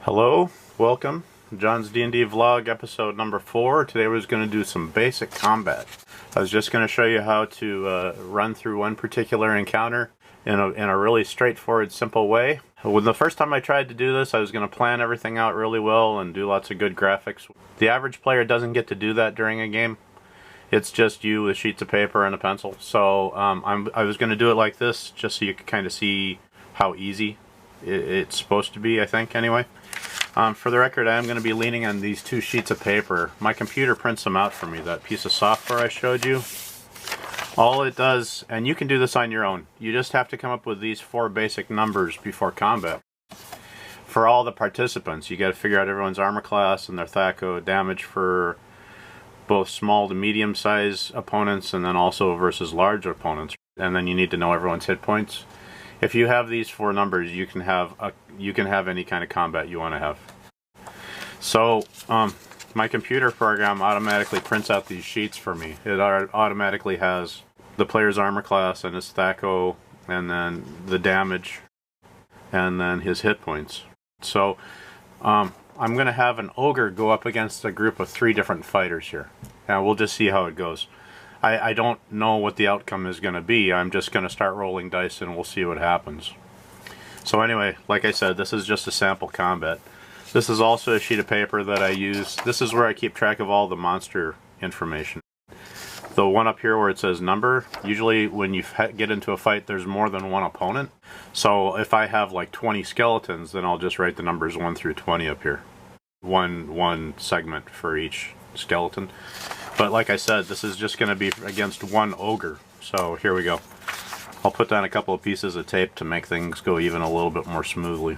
Hello, welcome. John's D&D vlog episode number 4. Today we're going to do some basic combat. I was just going to show you how to run through one particular encounter in a really straightforward, simple way. When the first time I tried to do this, I was going to plan everything out really well and do lots of good graphics. The average player doesn't get to do that during a game. It's just you with sheets of paper and a pencil. So I was going to do it like this just so you could kind of see how easy it's supposed to be, I think, anyway. For the record, I am going to be leaning on these 2 sheets of paper. My computer prints them out for me, that piece of software I showed you. All it does, and you can do this on your own, you just have to come up with these 4 basic numbers before combat. For all the participants, you got to figure out everyone's armor class and their THAC0 damage for both small to medium size opponents and then also versus large opponents. And then you need to know everyone's hit points. If you have these 4 numbers, you can have any kind of combat you want to have. So my computer program automatically prints out these sheets for me. It automatically has the player's armor class and his THAC0, and then the damage, and then his hit points. So I'm going to have an ogre go up against a group of 3 different fighters here, and we'll just see how it goes. I don't know what the outcome is going to be. I'm just going to start rolling dice and we'll see what happens. So anyway, like I said, this is just a sample combat. This is also a sheet of paper that I use. This is where I keep track of all the monster information. The one up here where it says number, usually when you get into a fight there's more than one opponent. So if I have like 20 skeletons, then I'll just write the numbers 1 through 20 up here. One segment for each skeleton. But like I said, this is just going to be against 1 ogre. So here we go. I'll put down a couple of pieces of tape to make things go even a little bit more smoothly.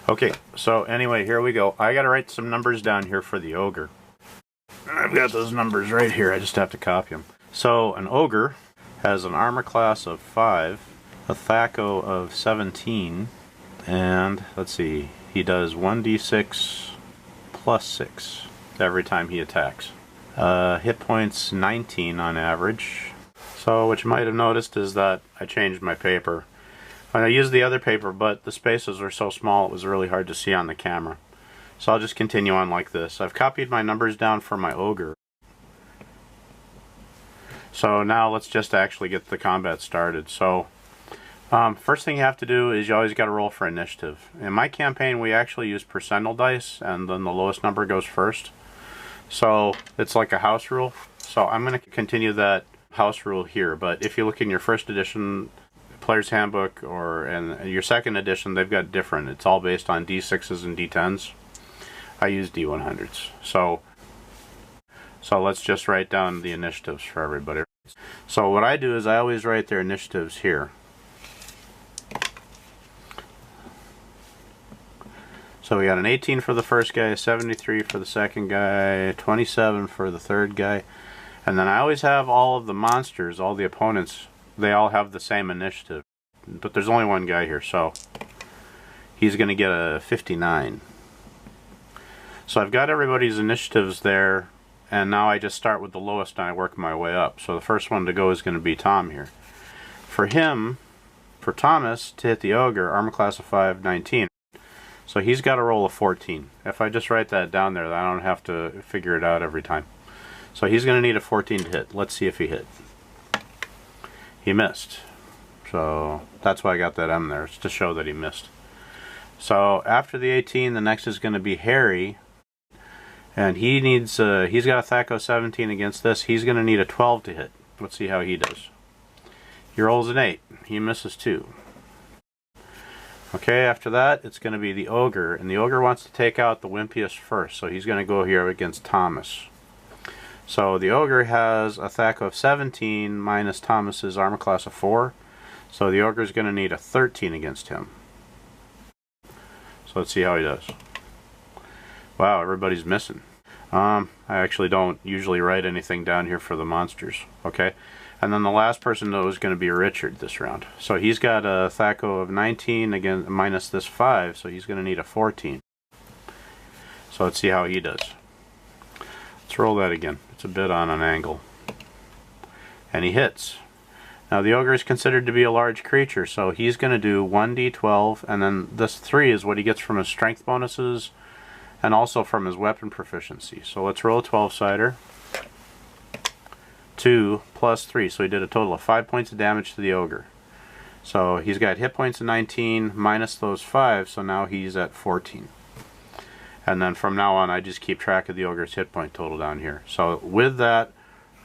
Okay, so anyway, here we go. I got to write some numbers down here for the ogre. I've got those numbers right here. I just have to copy them. So an ogre has an armor class of 5, a THAC0 of 17, and let's see, he does 1d6 plus 6 every time he attacks. Hit points 19 on average. So what you might have noticed is that I changed my paper. I used the other paper, but the spaces were so small it was really hard to see on the camera. So I'll just continue on like this. I've copied my numbers down for my ogre. So now let's just actually get the combat started. So first thing you have to do is you always got to roll for initiative. In my campaign we actually use percentile dice, and then the lowest number goes first. So it's like a house rule. So I'm going to continue that house rule here, but if you look in your first edition Player's Handbook or in your second edition, they've got different. It's all based on D6s and D10s. I use D100s. So let's just write down the initiatives for everybody. So what I do is I always write their initiatives here. So we got an 18 for the first guy, 73 for the second guy, 27 for the third guy. And then I always have all of the monsters, all the opponents, they all have the same initiative. But there's only one guy here, so he's going to get a 59. So I've got everybody's initiatives there, and now I just start with the lowest and I work my way up. So the first one to go is going to be Tom here. For him, for Thomas, to hit the ogre, armor class of 5, 19. So he's got to roll a 14. If I just write that down there, I don't have to figure it out every time. So he's going to need a 14 to hit. Let's see if he hit. He missed. So that's why I got that M there. It's to show that he missed. So after the 18, the next is going to be Harry. And he needs, he's got a THAC0 17 against this. He's going to need a 12 to hit. Let's see how he does. He rolls an 8. He misses 2. Okay, after that, it's going to be the ogre, and the ogre wants to take out the wimpiest first, so he's going to go here against Thomas. So the ogre has a THAC0 of 17 minus Thomas's armor class of 4, so the ogre is going to need a 13 against him. So let's see how he does. Wow, everybody's missing. I actually don't usually write anything down here for the monsters. Okay. And then the last person though is going to be Richard this round. So he's got a THAC0 of 19 again minus this 5, so he's going to need a 14. So let's see how he does. Let's roll that again. It's a bit on an angle. And he hits. Now the ogre is considered to be a large creature, so he's going to do 1d12, and then this 3 is what he gets from his strength bonuses and also from his weapon proficiency. So let's roll a 12-sider. 2 plus 3, so he did a total of 5 points of damage to the ogre. So he's got hit points of 19 minus those 5, so now he's at 14. And then from now on I just keep track of the ogre's hit point total down here. So with that,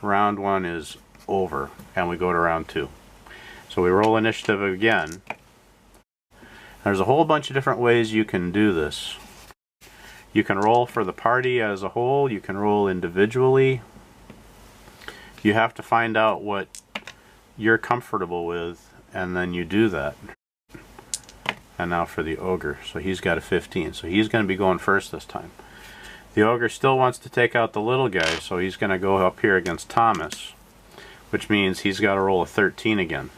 round 1 is over, and we go to round 2. So we roll initiative again. There's a whole bunch of different ways you can do this. You can roll for the party as a whole, you can roll individually. You have to find out what you're comfortable with, and then you do that. And now for the ogre. So he's got a 15, so he's going to be going first this time. The ogre still wants to take out the little guy, so he's going to go up here against Thomas, which means he's got to roll a 13 again.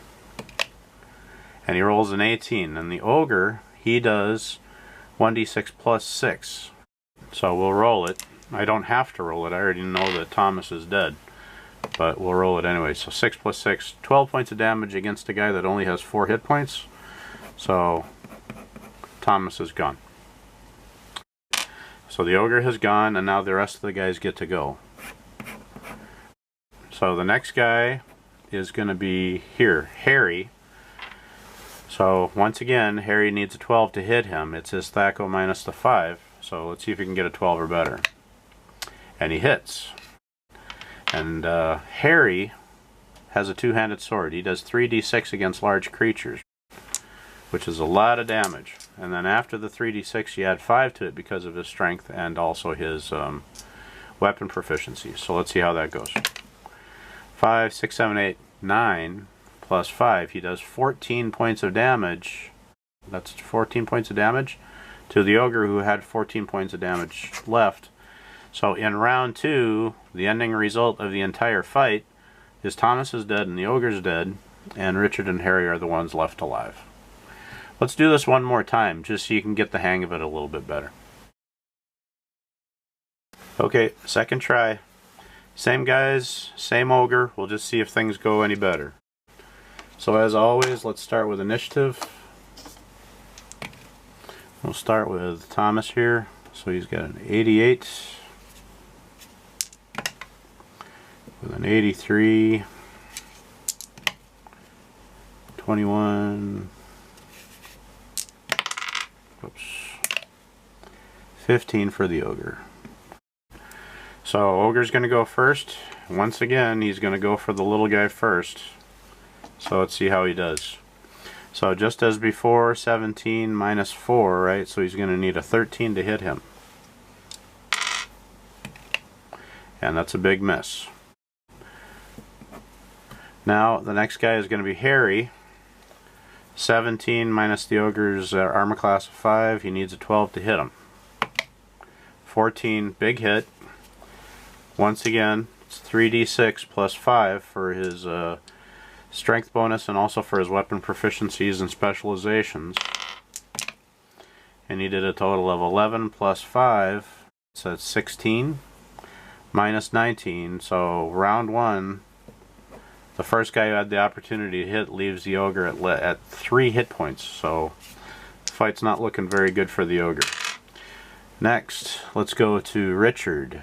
And he rolls an 18. And the ogre, he does 1d6 plus 6. So we'll roll it. I don't have to roll it. I already know that Thomas is dead. But we'll roll it anyway. So 6 plus 6, 12 points of damage against a guy that only has 4 hit points. So Thomas is gone. So the ogre has gone, and now the rest of the guys get to go. So the next guy is going to be here, Harry. So once again, Harry needs a 12 to hit him. It's his Thaco minus the 5. So let's see if he can get a 12 or better. And he hits. And Harry has a two-handed sword. He does 3d6 against large creatures, which is a lot of damage. And then after the 3d6, you add 5 to it because of his strength and also his weapon proficiency. So let's see how that goes. 5, 6, 7, 8, 9 plus 5. He does 14 points of damage. That's 14 points of damage to the ogre, who had 14 points of damage left. So in round 2, the ending result of the entire fight is Thomas is dead and the ogre's dead, and Richard and Harry are the ones left alive. Let's do this one more time, just so you can get the hang of it a little bit better. Okay, second try. Same guys, same ogre. We'll just see if things go any better. So as always, let's start with initiative. We'll start with Thomas here. So he's got an 88. With an 83. 21. Oops. 15 for the ogre. So ogre's going to go first. Once again, he's going to go for the little guy first. So let's see how he does. So just as before, 17 minus 4, right? So he's going to need a 13 to hit him. And that's a big miss. Now the next guy is going to be Harry. 17 minus the ogre's armor class of 5. He needs a 12 to hit him. 14, big hit. Once again, it's 3d6 plus 5 for his strength bonus and also for his weapon proficiencies and specializations. And he did a total of 11 plus 5, so that's 16, minus 19. So round 1, the first guy who had the opportunity to hit leaves the ogre at 3 hit points. So the fight's not looking very good for the ogre. Next, let's go to Richard.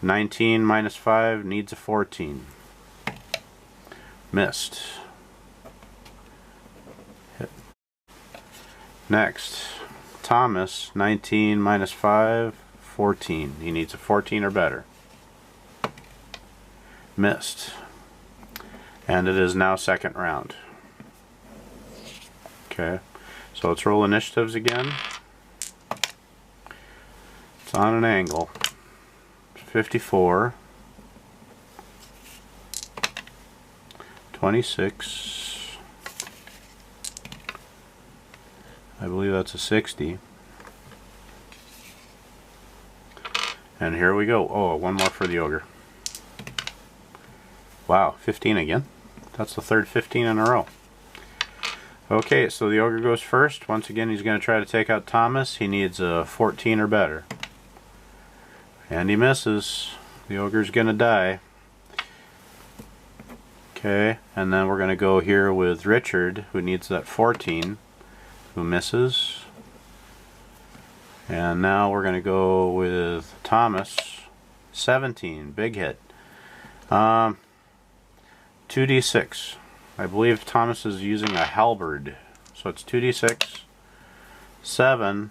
19 minus 5 needs a 14. Missed. Hit. Next, Thomas. 19 minus 5, 14. He needs a 14 or better. Missed. And it is now second round. Okay, so let's roll initiatives again. It's on an angle. 54, 26, I believe that's a 60, and here we go. Oh, one more for the ogre. Wow, 15 again. That's the third 15 in a row. Okay, so the ogre goes first. Once again, he's going to try to take out Thomas. He needs a 14 or better. And he misses. The ogre's gonna die. Okay, and then we're going to go here with Richard, who needs that 14, who misses. And now we're going to go with Thomas, 17, big hit. 2d6. I believe Thomas is using a halberd. So it's 2d6, 7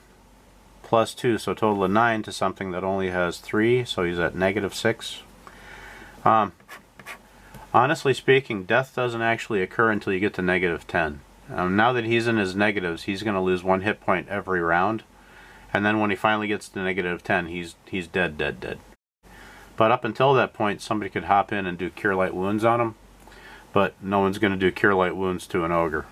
plus 2, so a total of 9 to something that only has 3, so he's at -6. Honestly speaking, death doesn't actually occur until you get to -10. Now that he's in his negatives, he's going to lose 1 hit point every round. And then when he finally gets to -10, he's dead. But up until that point, somebody could hop in and do Cure Light Wounds on him. But no one's going to do Cure Light Wounds to an ogre.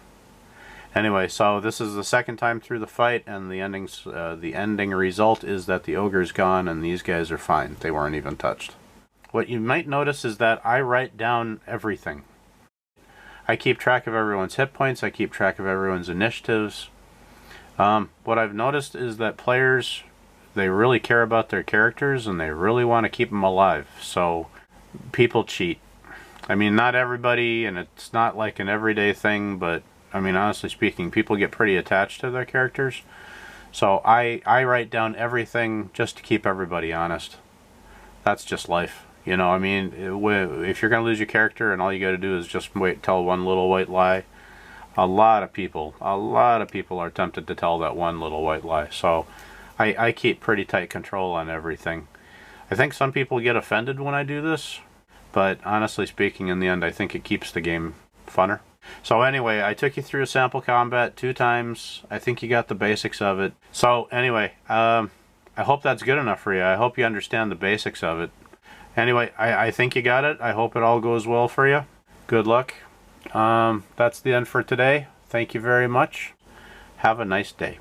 Anyway, so this is the second time through the fight, and the ending result is that the ogre's gone and these guys are fine. They weren't even touched. What you might notice is that I write down everything. I keep track of everyone's hit points. I keep track of everyone's initiatives. What I've noticed is that players, they really care about their characters and they really want to keep them alive. So people cheat. I mean, not everybody, and it's not like an everyday thing, but I mean, honestly speaking, people get pretty attached to their characters. So I write down everything just to keep everybody honest. That's just life. You know, I mean, if you're going to lose your character and all you got to do is just tell one little white lie, a lot of people are tempted to tell that one little white lie. So I keep pretty tight control on everything. I think some people get offended when I do this, but honestly speaking, in the end, I think it keeps the game funner. So anyway, I took you through a sample combat 2 times. I think you got the basics of it. So anyway, I hope that's good enough for you. I hope you understand the basics of it. Anyway, I think you got it. I hope it all goes well for you. Good luck. That's the end for today. Thank you very much. Have a nice day.